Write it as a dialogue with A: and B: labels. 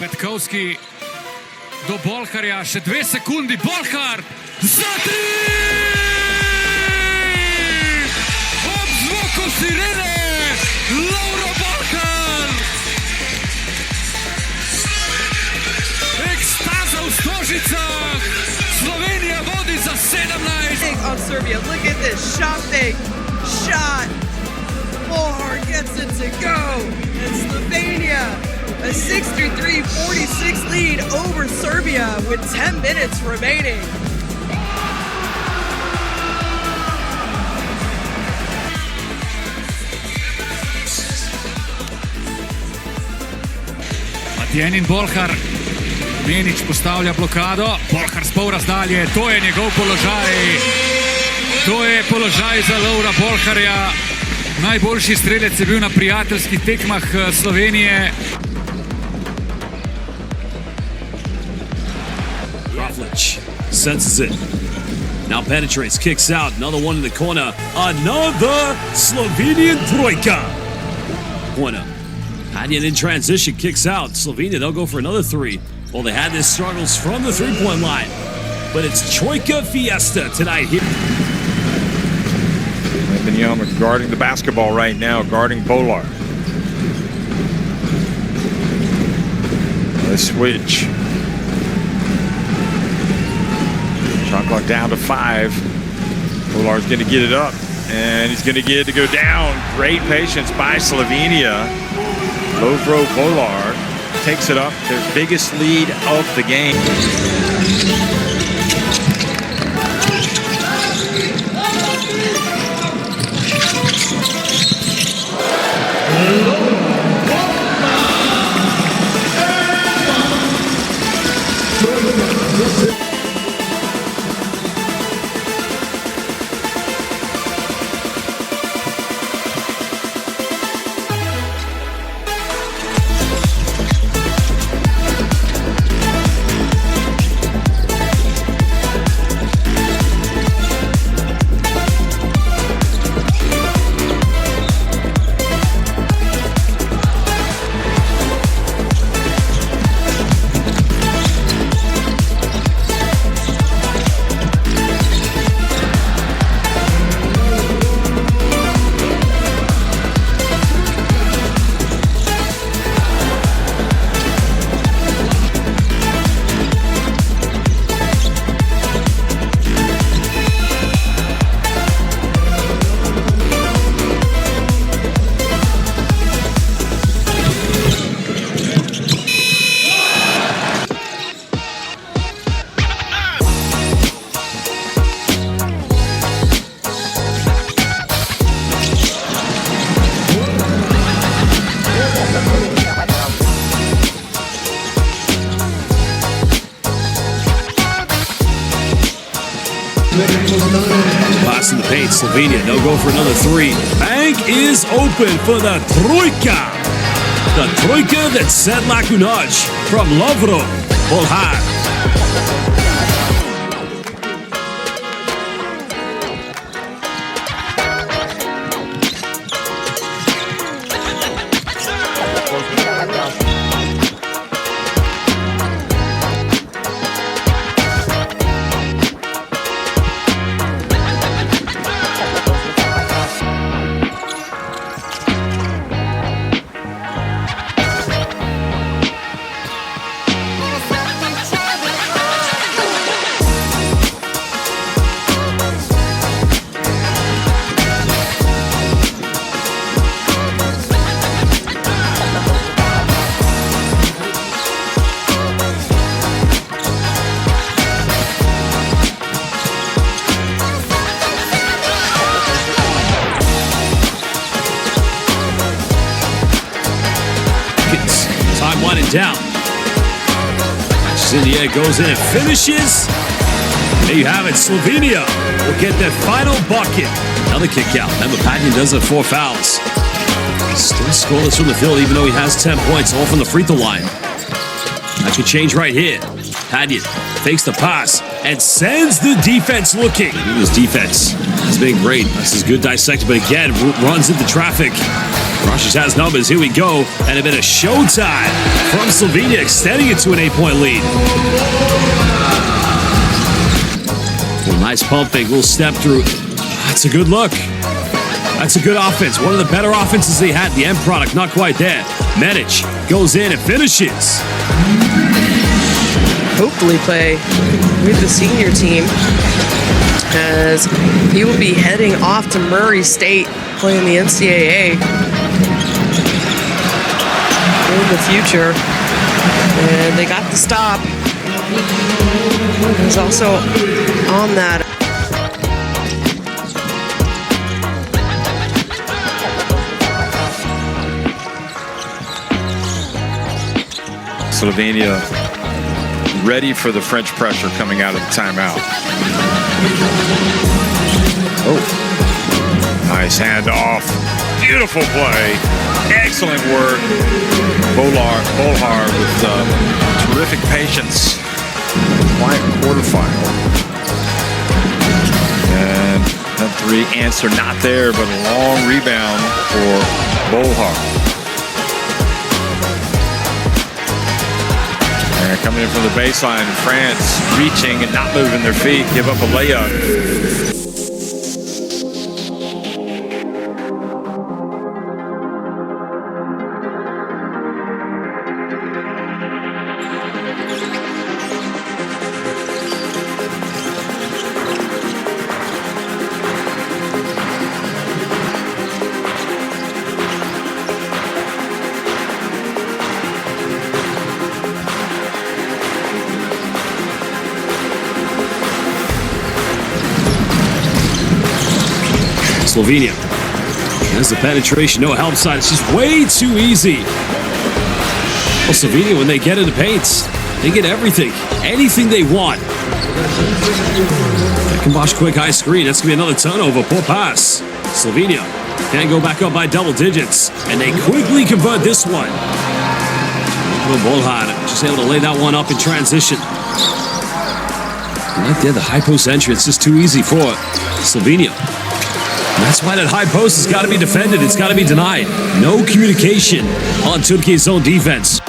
A: Petkovski do Bolharja, še 2 sekundi, Bolhar za 3! Ob zvoku sirene, Lovro Bolhar! Ekstaza v Stožicah, Slovenija vodi za 17!
B: Of Serbia, look at this, shot fake, shot, Bolhar gets it to go, and Slovenia a 63-46 lead over Serbia with 10 minutes remaining.
A: Matjenin Bolhar, Menič postavlja blokado, Bolhar s pol razdalje, to je njegov položaj. To je položaj za Lovra Bolharja. Najboljši strelec je bil na prijateljskih tekmah Slovenije.
C: Raflic senses it. Now penetrates, kicks out. Another one in the corner. Another Slovenian troika. Corner. Hadjian in transition, kicks out. Slovenia, they'll go for another 3. Well, they had their struggles from the three-point line. But it's troika fiesta tonight here.
D: Wembanyama guarding the basketball right now, guarding Bolhar. The switch. Shot clock down to 5. Bolhar's going to get it up, and he's going to get it to go down. Great patience by Slovenia. Lovro Bolhar takes it up, their biggest lead of the game.
C: Pass in the paint, Slovenia, they'll go for another 3. Bank is open for the troika. The troika that set Lakunaj from Lovro Bolhar.
A: Time winding down.
C: Cindy goes in and finishes. There you have it. Slovenia will get their final bucket. Another kick out. Remember, Hadjian does have 4 fouls. Still scoreless from the field, even though he has 10 points off on the free throw line. That could change right here. Hadjian fakes the pass. and sends the defense looking. This defense has been great. This is good dissected, but again, runs into traffic. Rushers has numbers. Here we go. And a bit of showtime from Slovenia, extending it to an 8-point lead. Well, nice pumping. Little step through. That's a good look. That's a good offense. One of the better offenses they had. The end product, not quite there. Medic goes in and finishes.
B: Hopefully play with the senior team, as he will be heading off to Murray State playing the NCAA in the future. And they got the stop. He's also on that.
D: Slovenia ready for the French pressure coming out of the timeout. Oh, nice handoff. Beautiful play. Excellent work. Bolhar with terrific patience. Quiet quarterfinal. And that three answer not there, but a long rebound for Bolhar. And coming in from the baseline, France reaching and not moving their feet, give up a layup.
C: Slovenia has the penetration, no help side. It's just way too easy. Well, Slovenia, when they get into paint, they get everything, anything they want. Kumbash quick high screen. That's going to be another turnover. Poor pass. Slovenia can't go back up by double digits, and they quickly convert this one. Bolhar just able to lay that one up in transition. Right there, the high post entry. It's just too easy for Slovenia. That's why that high post has got to be defended. It's got to be denied. No communication on Turkey's zone defense.